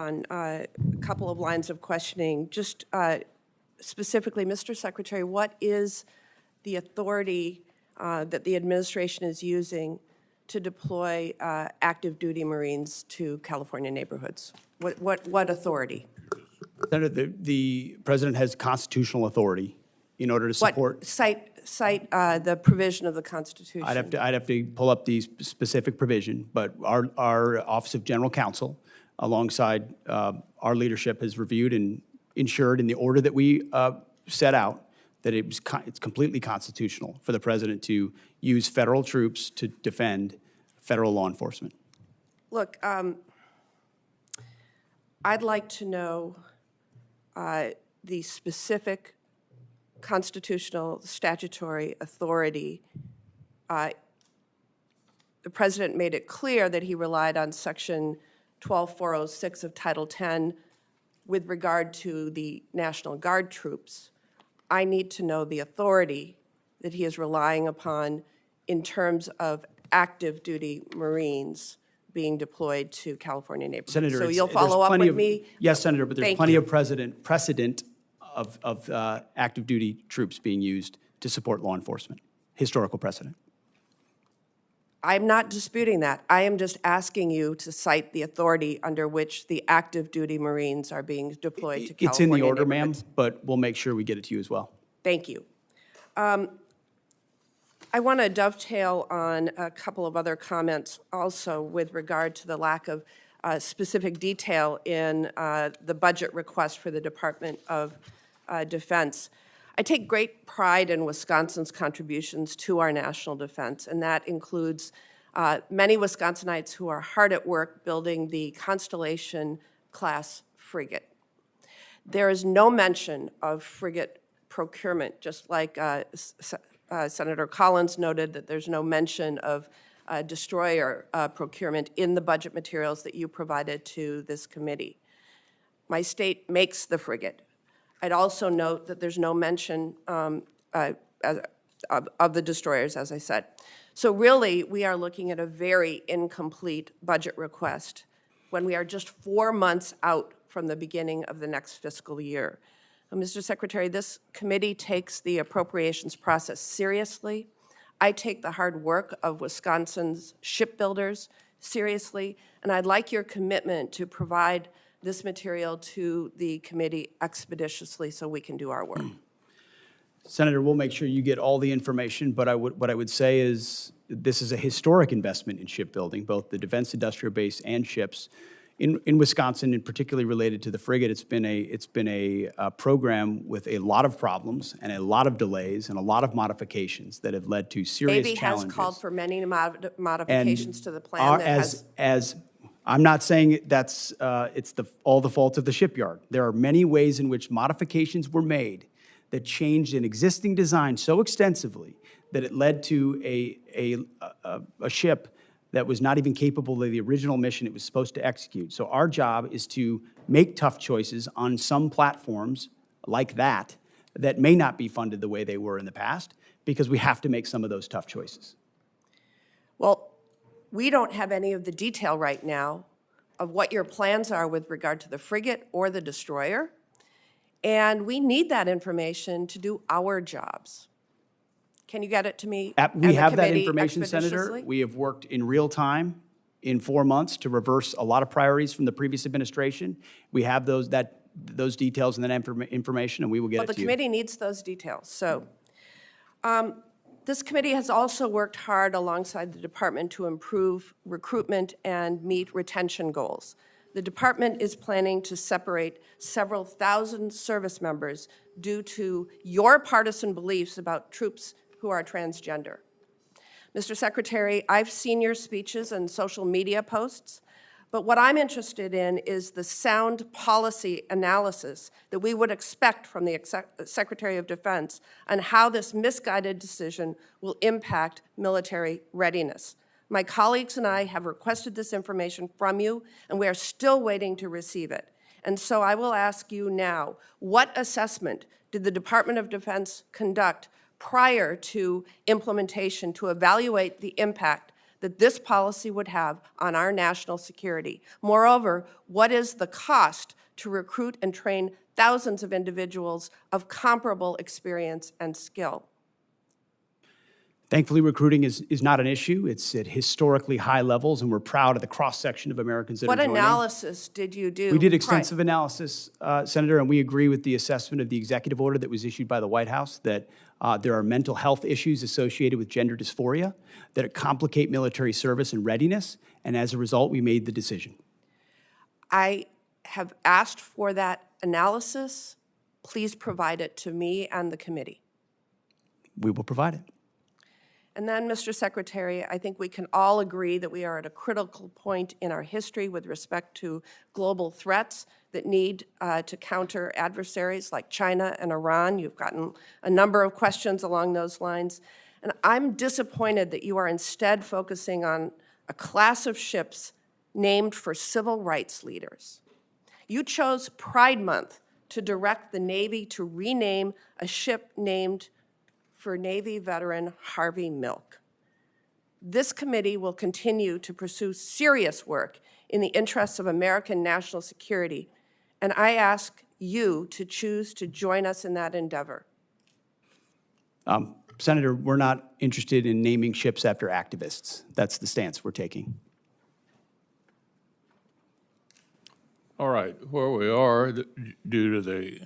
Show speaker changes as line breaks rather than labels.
on a couple of lines of questioning. Just specifically, Mr. Secretary, what is the authority that the administration is using to deploy active duty Marines to California neighborhoods? What authority?
Senator, the president has constitutional authority in order to support.
Cite the provision of the Constitution.
I'd have to pull up the specific provision, but our Office of General Counsel, alongside our leadership, has reviewed and ensured in the order that we set out that it's completely constitutional for the president to use federal troops to defend federal law enforcement.
Look, I'd like to know the specific constitutional statutory authority. The president made it clear that he relied on Section 12406 of Title 10 with regard to the National Guard troops. I need to know the authority that he is relying upon in terms of active duty Marines being deployed to California neighborhoods.
Senator,
so you'll follow up with me?
Yes, Senator, but there's
Thank
plenty
you.
of precedent of active duty troops being used to support law enforcement, historical precedent.
I'm not disputing that. I am just asking you to cite the authority under which the active duty Marines are being deployed to California
It's in the order, ma'am,
neighborhoods.
but we'll make sure we get it to you as well.
Thank you. I want to dovetail on a couple of other comments also with regard to the lack of specific detail in the budget request for the Department of Defense. I take great pride in Wisconsin's contributions to our national defense, and that includes many Wisconsinites who are hard at work building the Constellation-class frigate. There is no mention of frigate procurement, just like Senator Collins noted that there's no mention of destroyer procurement in the budget materials that you provided to this committee. My state makes the frigate. I'd also note that there's no mention of the destroyers, as I said. So really, we are looking at a very incomplete budget request when we are just 4 months out from the beginning of the next fiscal year. Mr. Secretary, this committee takes the appropriations process seriously. I take the hard work of Wisconsin's shipbuilders seriously, and I'd like your commitment to provide this material to the committee expeditiously so we can do our work.
Senator, we'll make sure you get all the information, but what I would say is this is a historic investment in shipbuilding, both the defense industrial base and ships. In Wisconsin, and particularly related to the frigate, it's been a program with a lot of problems and a lot of delays and a lot of modifications that have led to serious
Navy
challenges.
has called for many modifications to the plan.
I'm not saying that's it's all the fault of the shipyard. There are many ways in which modifications were made that changed an existing design so extensively that it led to a ship that was not even capable of the original mission it was supposed to execute. So our job is to make tough choices on some platforms like that may not be funded the way they were in the past, because we have to make some of those tough choices.
Well, we don't have any of the detail right now of what your plans are with regard to the frigate or the destroyer, and we need that information to do our jobs. Can you get it to me?
We have that information, Senator. We have worked in real time in 4 months to reverse a lot of priorities from the previous administration. We have those details and that information, and we will get it to you.
Well, the committee needs those details. So this committee has also worked hard alongside the department to improve recruitment and meet retention goals. The department is planning to separate several thousand service members due to your partisan beliefs about troops who are transgender. Mr. Secretary, I've seen your speeches and social media posts, but what I'm interested in is the sound policy analysis that we would expect from the Secretary of Defense on how this misguided decision will impact military readiness. My colleagues and I have requested this information from you, and we are still waiting to receive it. And so I will ask you now, what assessment did the Department of Defense conduct prior to implementation to evaluate the impact that this policy would have on our national security? Moreover, what is the cost to recruit and train thousands of individuals of comparable experience and skill?
Thankfully, recruiting is not an issue. It's at historically high levels, and we're proud of the cross-section of Americans that are
What
joining.
analysis did you do?
We did extensive analysis, Senator, and we agree with the assessment of the executive order that was issued by the White House that there are mental health issues associated with gender dysphoria that complicate military service and readiness, and as a result, we made the decision.
I have asked for that analysis. Please provide it to me and the committee.
We will provide it.
And then, Mr. Secretary, I think we can all agree that we are at a critical point in our history with respect to global threats that need to counter adversaries like China and Iran. You've gotten a number of questions along those lines. And I'm disappointed that you are instead focusing on a class of ships named for civil rights leaders. You chose Pride Month to direct the Navy to rename a ship named for Navy veteran Harvey Milk. This committee will continue to pursue serious work in the interests of American national security, and I ask you to choose to join us in that endeavor.
Senator, we're not interested in naming ships after activists. That's the stance we're taking.
All right, where we are, due to the